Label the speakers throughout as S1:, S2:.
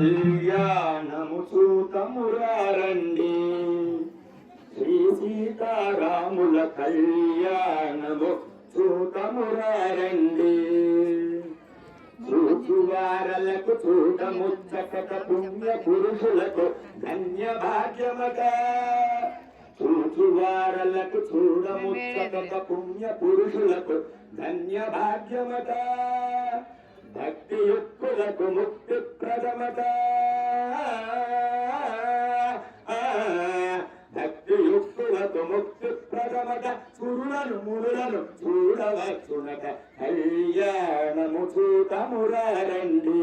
S1: కళ్యాణము చూతమురారండి శ్రీ సీతారాముల కళ్యాణము చూతమురారండి చూచువారలకు చూడముచ్చట పుణ్య పురుషులకు ధన్య భాగ్యమట చూచువారలకు చూడముచ్చట పుణ్య పురుషులకు ధన్య భాగ్యమట భక్తి యుక్తులకు ముక్తి ప్రదమట భక్తి యుక్తులకు ముక్తి ప్రదమట సురులను మురులను చూడవచ్చునట కళ్యాణము చూతమురారండి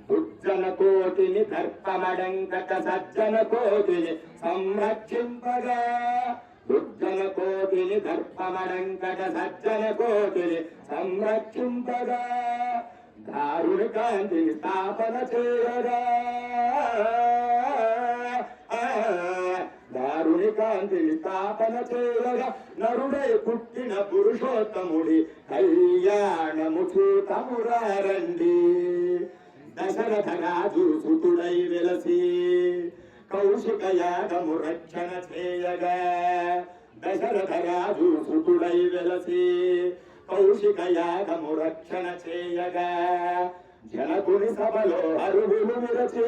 S1: దుర్జన కోటిని దర్పమడంకట సజ్జన కోటిని సంరక్షింపగా దుర్జన కోటిని దర్పమడంకట సజ్జన కోటిని సంరక్షింపగా దారుని కాంతిని స్థాపన చేయగా దారుని కాంతిని స్థాపన చేయగా నరుడై పుట్టిన పురుషోత్తముడి కళ్యాణము చూతమురారండి దశరథ రాజు సుతుడై వెలసి కౌశిక యాగము రక్షణ చేయగా దశరథ రాజు సుతుడై వెలసి కౌశిక యాగము రక్షణ చేయగా జనకుని సభలో అరుగులు విరచి